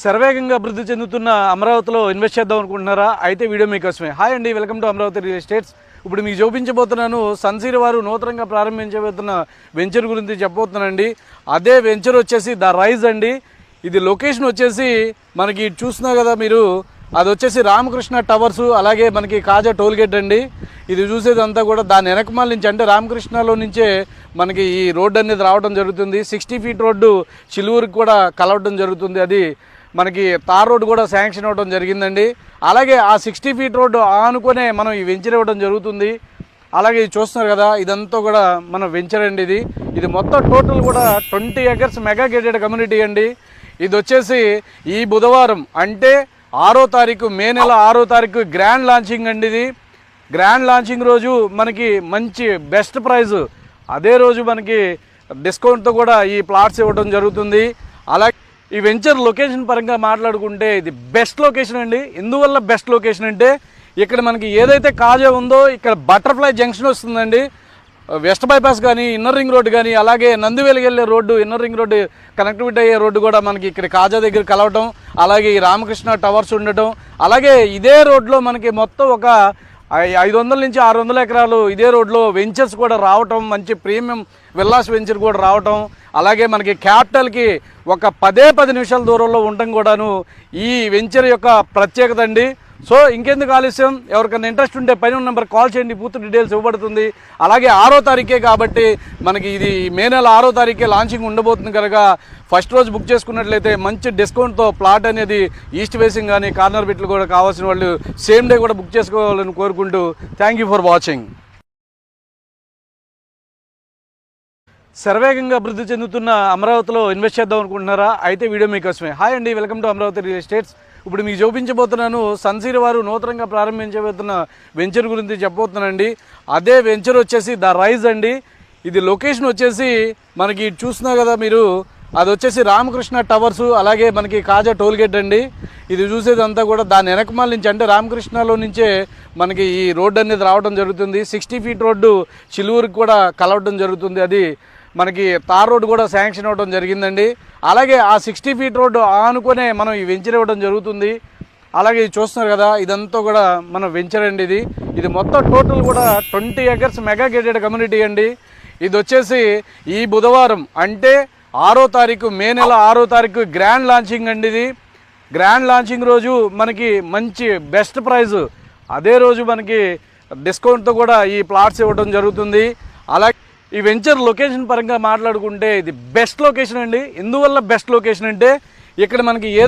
శరవేగంగా అభివృద్ధి చెందుతున్న అమరావతిలో ఇన్వెస్ట్ చేద్దాం అనుకుంటున్నారా? అయితే వీడియో మీకోసమే. హాయ్ అండి, welcome to Amaravati real estates. ఇప్పుడు మీకు చూపించబోతున్నాను సన్సీర్ వారు నూతనంగా ప్రారంభించబోతున్న వెంచర్ గురించి చెప్పబోతున్నానండి. అదే వెంచర్ వచ్చేసి ద రైజ్ అండి. ఇది లొకేషన్ వచ్చేసి మనకి చూస్తున్నా కదా మీరు, అది వచ్చేసి రామకృష్ణ టవర్స్, అలాగే మనకి కాజా టోల్గేట్ అండి. ఇది చూసేదంతా కూడా దాని వెనకమాల నుంచి, అంటే రామకృష్ణలో నుంచే మనకి ఈ రోడ్డు అనేది రావడం జరుగుతుంది. 60 ఫీట్ రోడ్డు చిలువురికి కూడా కలవడం జరుగుతుంది. అది మనకి తార్ రోడ్డు కూడా శాంక్షన్ అవ్వడం జరిగిందండి. అలాగే ఆ 60 ఫీట్ రోడ్డు ఆనుకునే మనం ఈ వెంచర్ ఇవ్వడం జరుగుతుంది. అలాగే ఇది చూస్తున్నారు కదా, ఇదంతా కూడా మన వెంచర్ అండి. ఇది మొత్తం టోటల్ కూడా 20 acres మెగా గేటెడ్ కమ్యూనిటీ అండి. ఇది వచ్చేసి ఈ బుధవారం అంటే 6వ తారీఖు, మే నెల 6వ తారీఖు గ్రాండ్ లాంచింగ్ అండి. ఇది గ్రాండ్ లాంచింగ్ రోజు మనకి మంచి బెస్ట్ ప్రైజ్, అదే రోజు మనకి డిస్కౌంట్తో కూడా ఈ ప్లాట్స్ ఇవ్వడం జరుగుతుంది. అలాగే ఈ వెంచర్ లొకేషన్ పరంగా మాట్లాడుకుంటే ఇది బెస్ట్ లొకేషన్ అండి. ఎందువల్ల బెస్ట్ లొకేషన్ అంటే, ఇక్కడ మనకి ఏదైతే కాజా ఉందో ఇక్కడ బటర్ఫ్లై జంక్షన్ వస్తుందండి. వెస్ట్ బైపాస్ కానీ, ఇన్నర్ రింగ్ రోడ్డు కానీ, అలాగే నందివేలికి వెళ్ళే road, inner ring road connectivity అయ్యే రోడ్డు కూడా మనకి ఇక్కడ కాజా దగ్గర కలవటం, అలాగే ఈ రామకృష్ణ టవర్స్ ఉండటం, అలాగే ఇదే రోడ్లో మనకి మొత్తం ఒక 500 నుంచి 600 ఎకరాలు ఇదే రోడ్లో వెంచర్స్ కూడా రావటం, మంచి ప్రీమియం విల్లాస్ వెంచర్ కూడా రావటం, అలాగే మనకి క్యాపిటల్కి ఒక 10 నిమిషాల దూరంలో ఉండటం కూడాను ఈ వెంచర్ యొక్క ప్రత్యేకత అండి. సో ఇంకెందుకు ఆలస్యం, ఎవరికైనా ఇంట్రెస్ట్ ఉంటే పైన నెంబర్ కాల్ చేయండి, పూర్తి డీటెయిల్స్ ఇవ్వబడుతుంది. అలాగే 6వ తారీఖే కాబట్టి మనకి ఇది మే నెల 6వ తారీఖే లాంచింగ్ ఉండబోతుంది కనుక ఫస్ట్ రోజు బుక్ చేసుకున్నట్లయితే మంచి డిస్కౌంట్తో ప్లాట్ అనేది ఈస్ట్ ఫేసింగ్ కానీ కార్నర్ బిట్లు కూడా కావాల్సిన వాళ్ళు సేమ్ డే కూడా బుక్ చేసుకోవాలని కోరుకుంటూ థ్యాంక్ యూ ఫర్ వాచింగ్. శరవేగంగా అభివృద్ధి చెందుతున్న అమరావతిలో ఇన్వెస్ట్ చేద్దాం అనుకుంటున్నారా? అయితే వీడియో మీకోసమే. హాయ్ అండి, welcome to Amaravati real estates. ఇప్పుడు మీకు చూపించబోతున్నాను సన్సీర్ వారు నూతనంగా ప్రారంభించబోతున్న వెంచర్ గురించి చెప్పబోతున్నానండి. అదే వెంచర్ వచ్చేసి ద రైజ్ అండి. ఇది లొకేషన్ వచ్చేసి మనకి చూస్తున్నా కదా మీరు, అది వచ్చేసి రామకృష్ణ టవర్స్, అలాగే మనకి కాజా టోల్గేట్ అండి. ఇది చూసేదంతా కూడా దాని వెనకమాల నుంచి, అంటే రామకృష్ణలో నుంచే మనకి ఈ రోడ్డు అనేది రావడం జరుగుతుంది. 60 ఫీట్ రోడ్డు చిలువురికి కూడా కలవడం జరుగుతుంది. అది మనకి తార్ రోడ్డు కూడా శాంక్షన్ అవ్వడం జరిగిందండి. అలాగే ఆ 60 ఫీట్ రోడ్డు ఆనుకునే మనం ఈ వెంచర్ ఇవ్వడం జరుగుతుంది. అలాగే ఇది చూస్తున్నారు కదా, ఇదంతా కూడా మన వెంచర్ అండి. ఇది మొత్తం టోటల్ కూడా 20 acres మెగా గేటెడ్ కమ్యూనిటీ అండి. ఇది వచ్చేసి ఈ బుధవారం అంటే 6వ తారీఖు, మే నెల 6వ తారీఖు గ్రాండ్ లాంచింగ్ అండి. ఇది గ్రాండ్ లాంచింగ్ రోజు మనకి మంచి బెస్ట్ ప్రైజ్, అదే రోజు మనకి డిస్కౌంట్తో కూడా ఈ ప్లాట్స్ ఇవ్వడం జరుగుతుంది. అలాగే ఈ వెంచర్ లొకేషన్ పరంగా మాట్లాడుకుంటే ఇది బెస్ట్ లొకేషన్ అండి. ఎందువల్ల బెస్ట్ లొకేషన్ అంటే, ఇక్కడ మనకి